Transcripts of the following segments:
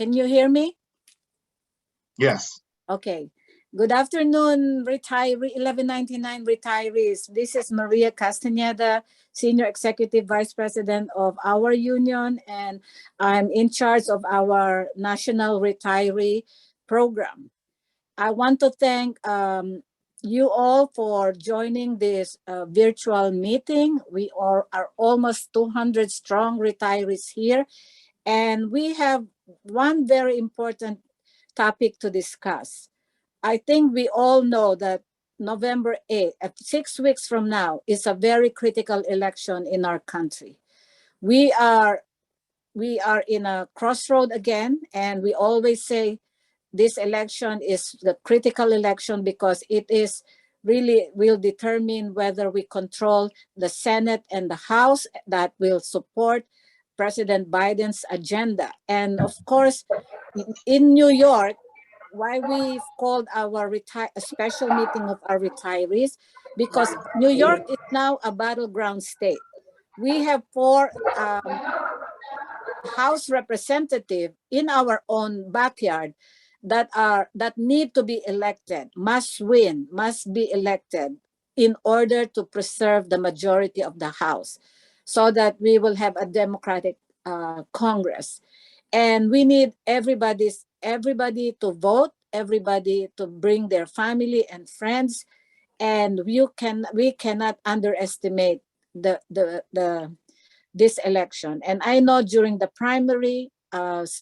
Can you hear me? Yes. Okay. Good afternoon, 1199 retirees. This is Maria Castaneda, Senior Executive Vice President of our union, and I'm in charge of our National Retiree Program. I want to thank you all for joining this virtual meeting. We are almost 200 strong retirees here, and we have one very important topic to discuss. I think we all know that November 8th, 6 weeks from now, is a very critical election in our country. We are in a crossroad again, and we always say this election is the critical election because it is really will determine whether we control the Senate and the House that will support President Biden's agenda. And of course, in New York, why we've called our a special meeting of our retirees, because New York is now a battleground state. We have 4 House representatives in our own backyard that need to be elected, must win, must be elected in order to preserve the majority of the House, so that we will have a democratic Congress. And we need everybody to vote, everybody to bring their family and friends, and we cannot underestimate this election. And I know during the primary,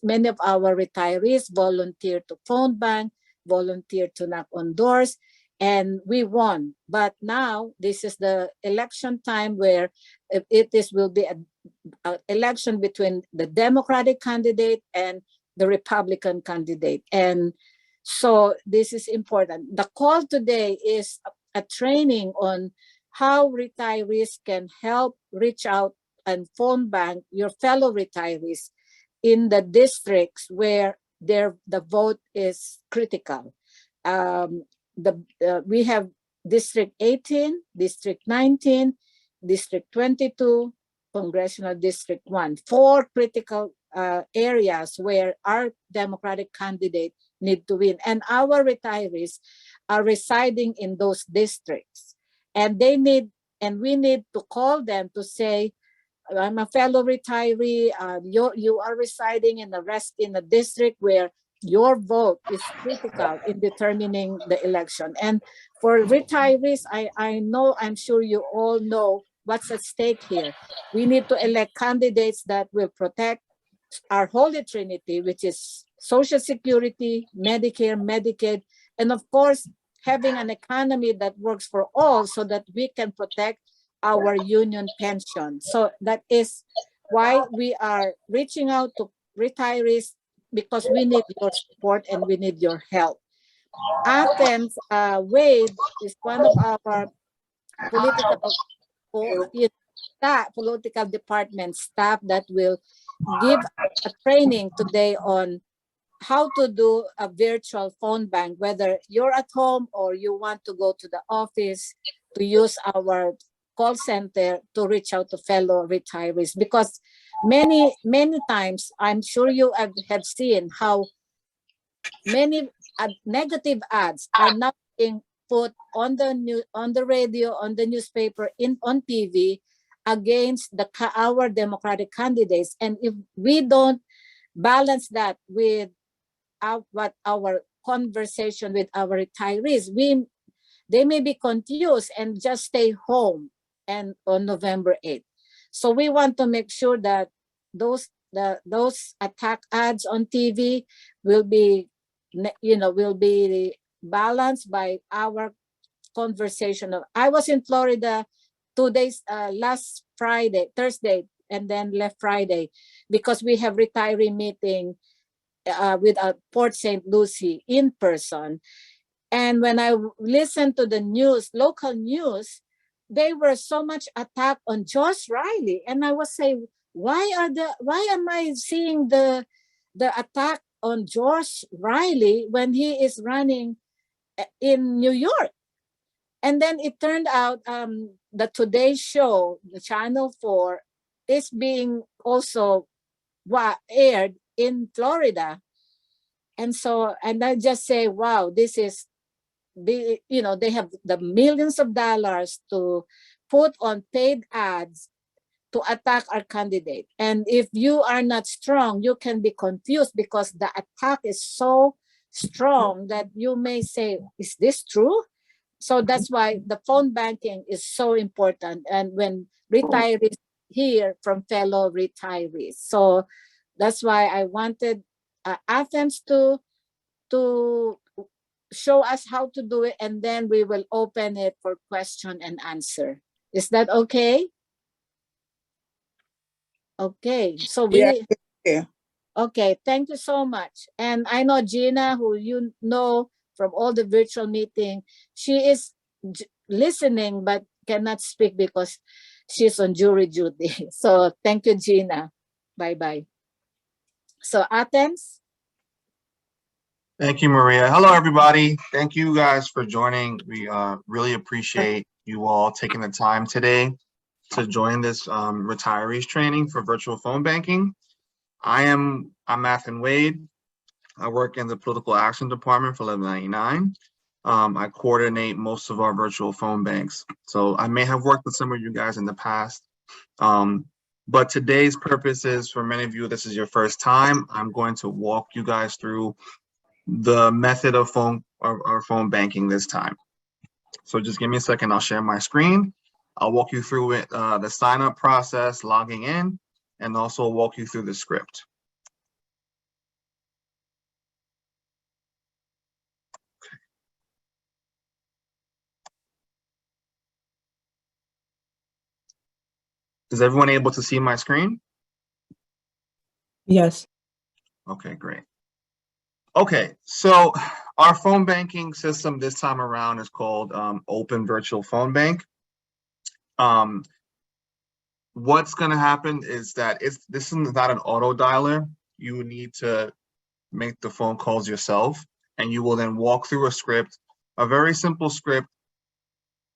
many of our retirees volunteered to phone bank, volunteered to knock on doors, and we won. But now this is the election time where will be an election between the Democratic candidate and the Republican candidate. And so this is important. The call today is a training on how retirees can help reach out and phone bank your fellow retirees in the districts where the vote is critical. We have District 18, District 19, District 22, Congressional District 1, 4 critical areas where our Democratic candidate need to win. And our retirees are residing in those districts. And we need to call them to say, I'm a fellow retiree, you are residing in a district where your vote is critical in determining the election. And for retirees, I'm sure you all know what's at stake here. We need to elect candidates that will protect our Holy Trinity, which is Social Security, Medicare, Medicaid, and of course, having an economy that works for all so that we can protect our union pension. So that is why we are reaching out to retirees, because we need your support and we need your help. Athens Wade is one of our political department staff that will give a training today on how to do a virtual phone bank, whether you're at home or you want to go to the office to use our call center to reach out to fellow retirees. Because many times, I'm sure you have seen how many negative ads are not being put on the radio, on the newspaper, on TV against our Democratic candidates. And if we don't balance that with our conversation with our retirees, they may be confused and just stay home and on November 8th. So we want to make sure that those attack ads on TV will be balanced by our conversation. I was in Florida 2 days, last Thursday, and then left Friday, because we have retiree meeting with Port St. Lucie in person. And when I listened to the news, local news, they were so much attack on Josh Riley. And I was saying, why am I seeing the attack on Josh Riley when he is running in New York? And then it turned out the Today Show, the Channel 4, is being also aired in Florida. And so, and I just say, wow, this is they have the millions of dollars to put on paid ads to attack our candidate. And if you are not strong, you can be confused because the attack is so strong that you may say, is this true? So that's why the phone banking is so important. And when retirees hear from fellow retirees. So that's why I wanted Athens to show us how to do it, and then we will open it for question and answer. Is that okay? Okay, so Yeah. okay, thank you so much. And I know Gina, who you know from all the virtual meeting, she is listening but cannot speak because she's on jury duty. So thank you, Gina. Bye-bye. So Athens? Thank you, Maria. Hello, everybody. Thank you guys for joining. We really appreciate you all taking the time today to join this retirees training for virtual phone banking. I'm Mathan Wade. I work in the political action department for 1199. I coordinate most of our virtual phone banks. So I may have worked with some of you guys in the past. But today's purpose is, for many of you, this is your first time. I'm going to walk you guys through the method of phone banking this time. So just give me a second, I'll share my screen. I'll walk you through it, the sign up process, logging in, and also walk you through the script. Is everyone able to see my screen? Yes. Okay, great. Okay, so our phone banking system this time around is called Open Virtual Phone Bank. What's going to happen is that this is not an auto dialer. You need to make the phone calls yourself, and you will then walk through a script, a very simple script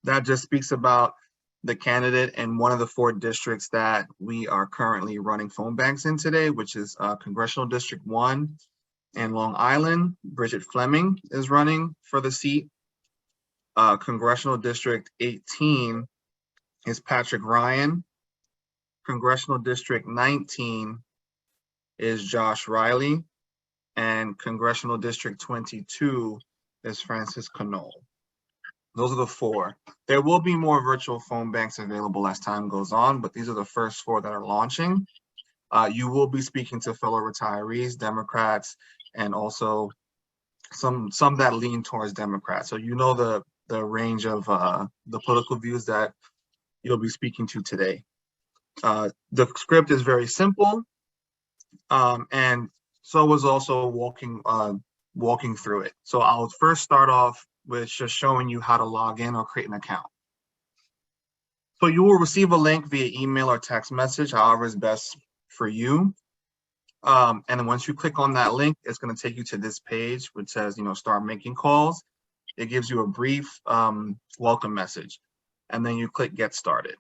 that just speaks about the candidate in one of the 4 districts that we are currently running phone banks in today, which is Congressional District 1 in Long Island. Bridget Fleming is running for the seat. Congressional District 18 is Patrick Ryan. Congressional District 19 is Josh Riley. And Congressional District 22 is Francis Knoll. Those are the 4. There will be more virtual phone banks available as time goes on, but these are the first 4 that are launching. You will be speaking to fellow retirees, Democrats, and also some that lean towards Democrats. So you know the range of the political views that you'll be speaking to today. The script is very simple, and so was also walking through it. So I'll first start off with just showing you how to log in or create an account. So you will receive a link via email or text message, however is best for you. And then once you click on that link, it's going to take you to this page, which says, start making calls. It gives you a brief welcome message, and then you click get started.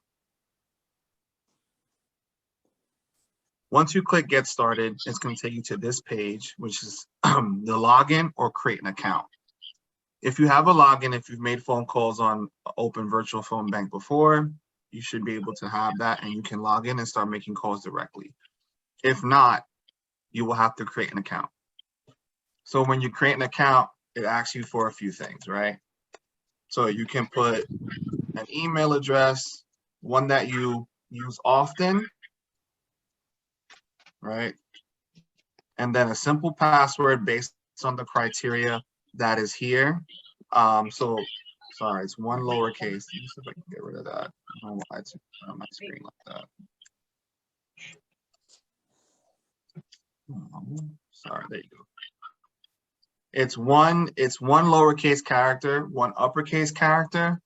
Once you click get started, it's going to take you to this page, which is the login or create an account. If you have a login, if you've made phone calls on Open Virtual Phone Bank before, you should be able to have that, and you can log in and start making calls directly. If not, you will have to create an account. So when you create an account, it asks you for a few things, right? So you can put an email address, one that you use often, right? And then a simple password based on the criteria that is here. So sorry, it's one lowercase. Let me see if I can get rid of that. I don't know why it's on my screen like that. Sorry, there you go. It's one lowercase character, one uppercase character,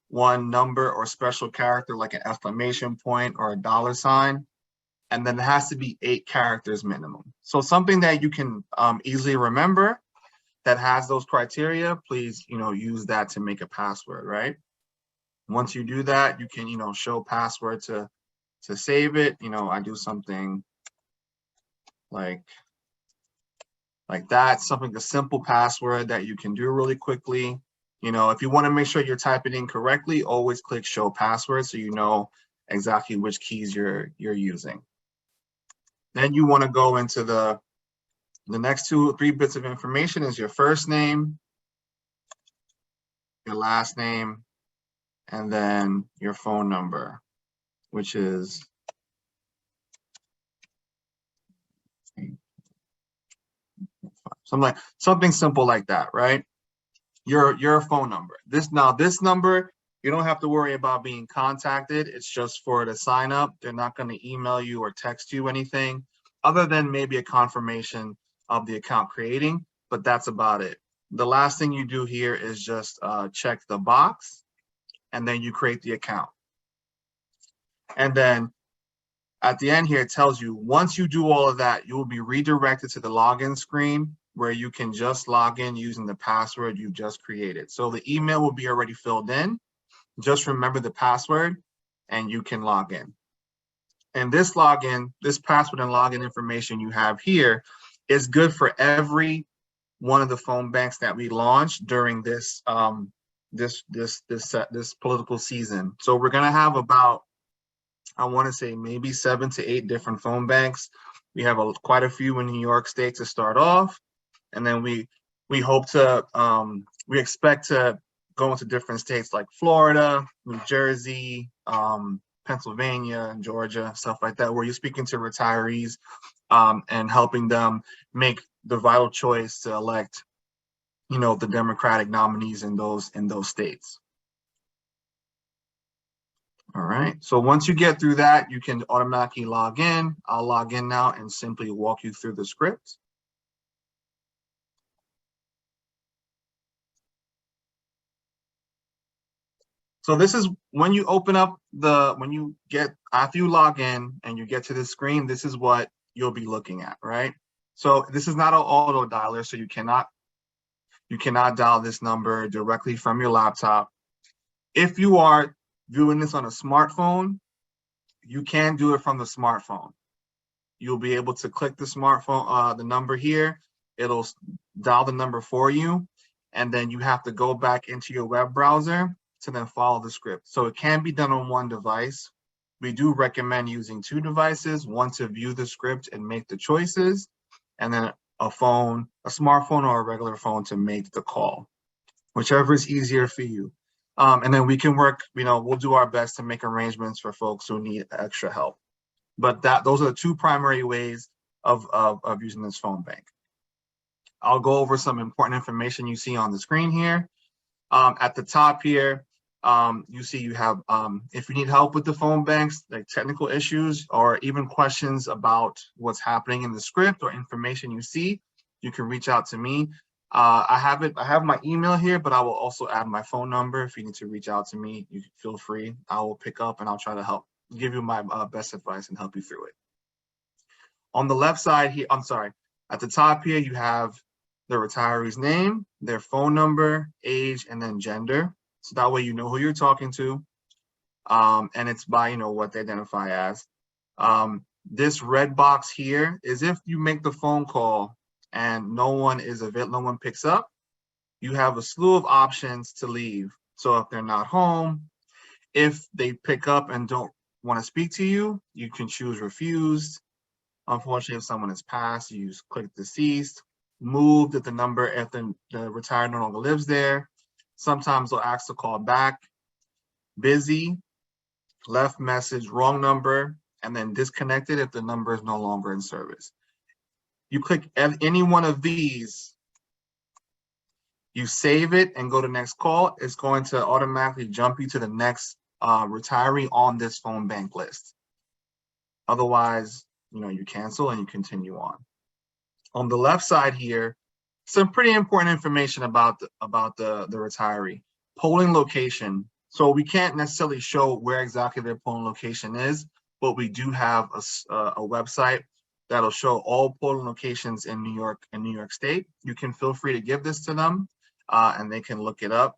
one number or special character like an exclamation point or a $sign, and then it has to be 8 characters minimum. So something that you can easily remember that has those criteria, please, use that to make a password, right? Once you do that, you can, show password to save it. I do something like like that, something, a simple password that you can do really quickly. You know, if you want to make sure you're typing in correctly, always click show password so you know exactly which keys you're using. Then you want to go into the next 2 or 3 bits of information is your first name, your last name, and then your phone number, which is something simple like that, right? Your phone number. This number, you don't have to worry about being contacted. It's just for the sign up. They're not going to email you or text you anything other than maybe a confirmation of the account creating, but that's about it. The last thing you do here is just check the box, and then you create the account. And then at the end here, it tells you once you do all of that, you will be redirected to the login screen where you can just log in using the password you just created. So the email will be already filled in. Just remember the password and you can log in. And this login, this password and login information you have here is good for every one of the phone banks that we launched during this this political season. So we're gonna have about, I want to say maybe 7 to 8 different phone banks. We have quite a few in New York State to start off, and then we hope to we expect to go into different states like Florida, New Jersey, Pennsylvania, and Georgia, stuff like that, where you're speaking to retirees and helping them make the vital choice to elect, you know, the Democratic nominees in those states. All right, so once you get through that, you can automatically log in. I'll log in now and simply walk you through the script. So this is when you open up after you log in and you get to the screen, this is what you'll be looking at, right? So this is not an auto dialer, so you cannot dial this number directly from your laptop. If you are viewing this on a smartphone, you can do it from the smartphone. You'll be able to click the smartphone, the number here, it'll dial the number for you, and then you have to go back into your web browser to then follow the script. So it can be done on one device. We do recommend using 2 devices, one to view the script and make the choices, and then a smartphone or a regular phone to make the call, whichever is easier for you. And then we can work, you know, we'll do our best to make arrangements for folks who need extra help. But those are the 2 primary ways of using this phone bank. I'll go over some important information you see on the screen here. At the top here, you see you have, if you need help with the phone banks, like technical issues or even questions about what's happening in the script or information you see, you can reach out to me. I have my email here, but I will also add my phone number. If you need to reach out to me, you feel free. I will pick up and I'll try to help, give you my best advice and help you through it. On the left side here, I'm sorry, at the top here, you have the retiree's name, their phone number, age, and then gender. So that way you know who you're talking to. And it's by, you know, what they identify as. This red box here is if you make the phone call and no one picks up, you have a slew of options to leave. So if they're not home, if they pick up and don't want to speak to you, you can choose refused. Unfortunately, if someone has passed, you click deceased. Moved if the retired no longer lives there. Sometimes they'll ask to call back. Busy, left message, wrong number, and then disconnected if the number is no longer in service. You click any one of these, you save it and go to next call, it's going to automatically jump you to the next retiree on this phone bank list. Otherwise, you know, you cancel and you continue on. On the left side here, some pretty important information about the retiree. Polling location. So we can't necessarily show where exactly their polling location is, but we do have a website that'll show all polling locations in New York State. You can feel free to give this to them and they can look it up.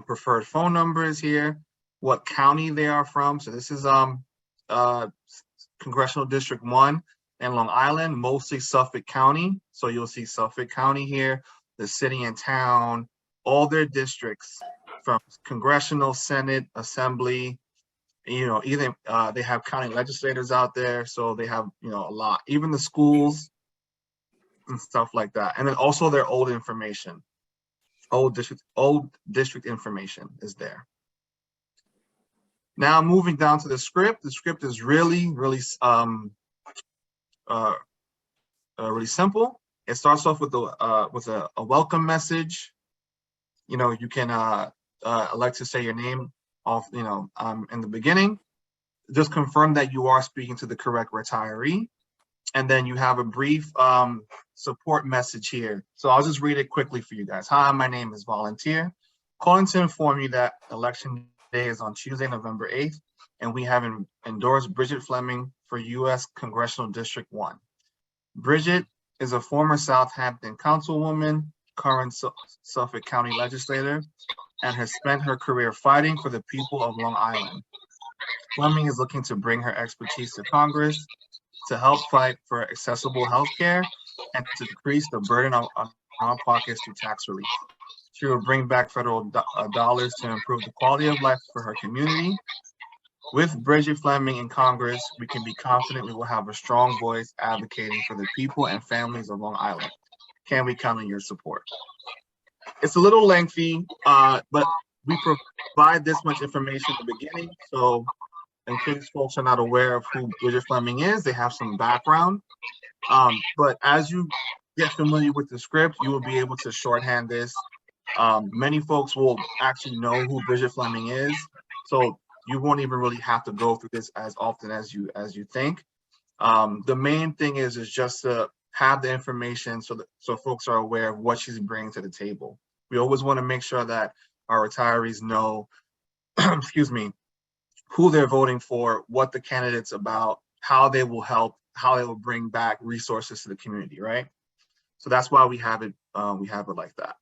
Preferred phone numbers here, what county they are from. So this is Congressional District 1, and Long Island, mostly Suffolk County. So you'll see Suffolk County here, the city and town, all their districts from congressional, Senate, Assembly, even they have county legislators out there. So they have, a lot, even the schools and stuff like that. And then also their old information, old district information is there. Now moving down to the script is really, really, really simple. It starts off with a welcome message. You can elect to say your name off, in the beginning. Just confirm that you are speaking to the correct retiree. And then you have a brief support message here. So I'll just read it quickly for you guys. Hi, my name is Volunteer. Calling to inform you that election day is on Tuesday, November 8th, and we have endorsed Bridget Fleming for U.S. Congressional District 1. Bridget is a former Southampton councilwoman, current Suffolk County legislator, and has spent her career fighting for the people of Long Island. Fleming is looking to bring her expertise to Congress to help fight for accessible health care and to decrease the burden on our pockets through tax relief. She will bring back federal dollars to improve the quality of life for her community. With Bridget Fleming in Congress, we can be confident we will have a strong voice advocating for the people and families of Long Island. Can we count on your support? It's a little lengthy, but we provide this much information at the beginning. So in case folks are not aware of who Bridget Fleming is, they have some background. But as you get familiar with the script, you will be able to shorthand this. Many folks will actually know who Bridget Fleming is, so you won't even really have to go through this as often as you think. The main thing is just to have the information so folks are aware of what she's bringing to the table. We always want to make sure that our retirees know, excuse me, who they're voting for, what the candidate's about, how they will help, how they will bring back resources to the community, right? So that's why we have it like that.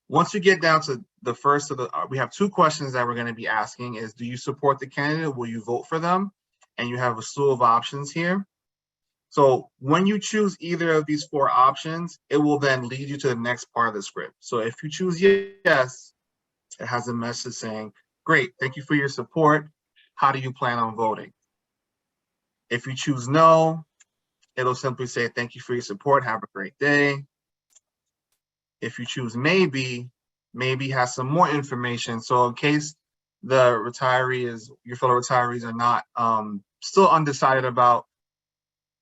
Once you get down to the first of we have two questions that we're going to be asking is, do you support the candidate? Will you vote for them? And you have a slew of options here. So when you choose either of these four options, it will then lead you to the next part of the script. So if you choose yes, it has a message saying, great, thank you for your support. How do you plan on voting? If you choose no, it'll simply say, thank you for your support. Have a great day. If you choose maybe has some more information. So in case your fellow retirees are not still undecided about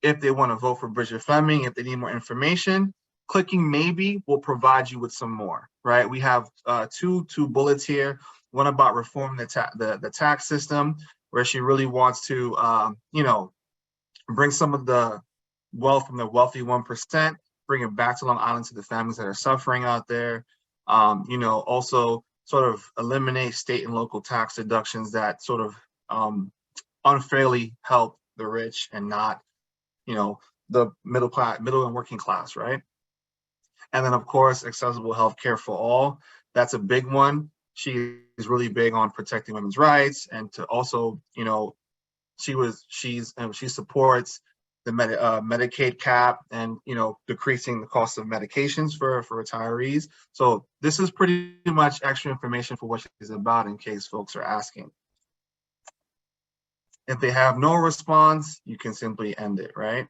if they want to vote for Bridget Fleming, if they need more information, clicking maybe will provide you with some more, right? We have two bullets here. One about reform the tax system, where she really wants to, bring some of the wealth from the wealthy 1%, bring it back to Long Island to the families that are suffering out there. Also sort of eliminate state and local tax deductions that sort of unfairly help the rich and not, the middle and working class, right? And then of course, accessible healthcare for all. That's a big one. She is really big on protecting women's rights, and to also, she supports the Medicaid cap and, decreasing the cost of medications for retirees. So this is pretty much extra information for what she's about in case folks are asking. If they have no response, you can simply end it, right?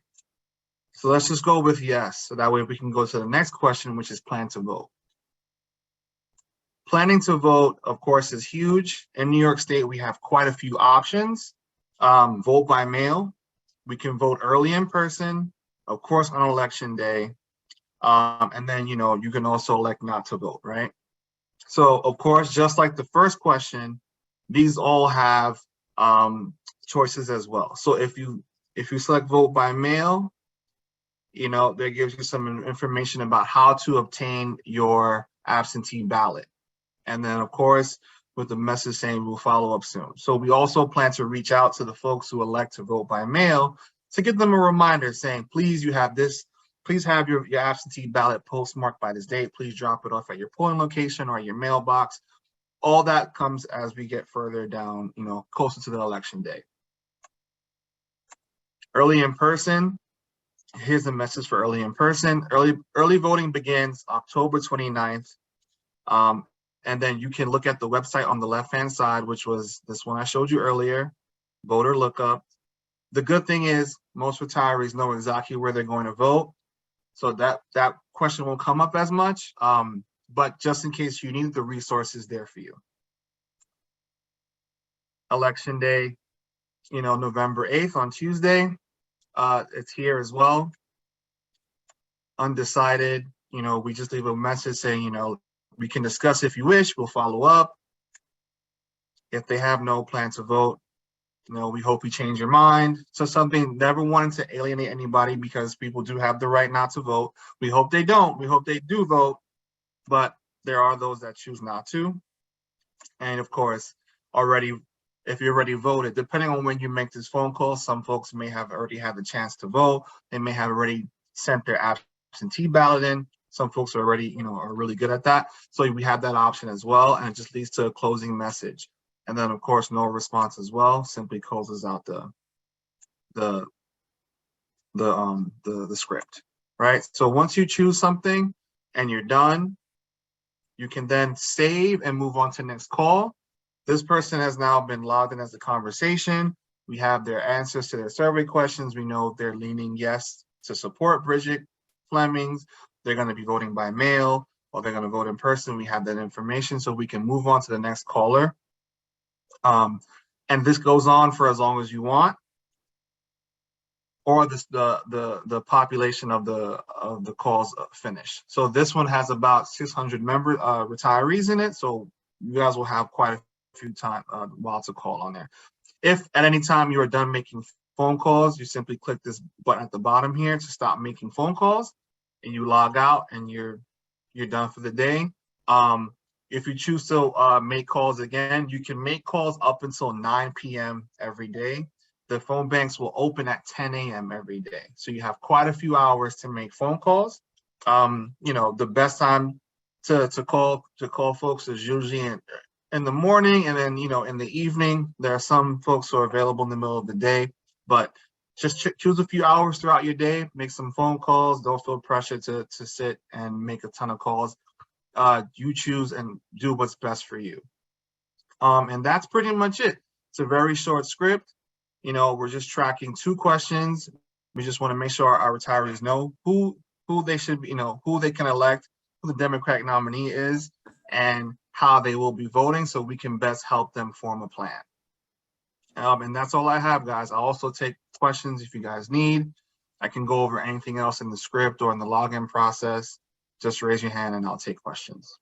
So let's just go with yes. So that way we can go to the next question, which is plan to vote. Planning to vote, of course, is huge. In New York State, we have quite a few options. Vote by mail. We can vote early in person, of course, on election day. And then, you can also elect not to vote, right? So, of course, just like the first question, these all have choices as well. So if you select vote by mail, that gives you some information about how to obtain your absentee ballot. And then, of course, with the message saying we'll follow up soon. So we also plan to reach out to the folks who elect to vote by mail to give them a reminder saying, please, you have this, please have your absentee ballot postmarked by this date. Please drop it off at your polling location or your mailbox. All that comes as we get further down, closer to the election day. Early in person, here's the message for early in person. Early voting begins October 29th. And then you can look at the website on the left-hand side, which was this one I showed you earlier, voter lookup. The good thing is most retirees know exactly where they're going to vote. So that question won't come up as much, but just in case you need, the resources there for you. Election day, November 8th on Tuesday. It's here as well. Undecided, we just leave a message saying, we can discuss if you wish, we'll follow up. If they have no plan to vote, we hope you change your mind. So something, never wanted to alienate anybody because people do have the right not to vote. We hope they don't. We hope they do vote, but there are those that choose not to. And of course, if you already voted, depending on when you make this phone call, some folks may have already had the chance to vote. They may have already sent their absentee ballot in. Some folks are already, are really good at that. So we have that option as well, and it just leads to a closing message. And then of course, no response as well, simply closes out the script, right? So once you choose something and you're done, you can then save and move on to the next call. This person has now been logged in as a conversation. We have their answers to their survey questions. We know they're leaning yes to support Bridget Flemings. They're going to be voting by mail, or they're going to vote in person. We have that information, so we can move on to the next caller. And this goes on for as long as you want, or the population of the calls finish. So this one has about 600 retirees in it. So you guys will have quite a few while to call on there. If at any time you are done making phone calls, you simply click this button at the bottom here to stop making phone calls, and you log out and you're done for the day. If you choose to make calls again, you can make calls up until 9 p.m. every day. The phone banks will open at 10 a.m. every day. So you have quite a few hours to make phone calls. The best time to call folks is usually in the morning, and then in the evening. There are some folks who are available in the middle of the day, but just choose a few hours throughout your day, make some phone calls. Don't feel pressure to sit and make a ton of calls. You choose and do what's best for you. And that's pretty much it. It's a very short script. We're just tracking 2 questions. We just want to make sure our retirees know who they should be, who they can elect, who the Democratic nominee is, and how they will be voting, so we can best help them form a plan. And that's all I have, guys. I'll also take questions if you guys need. I can go over anything else in the script or in the login process. Just raise your hand and I'll take questions.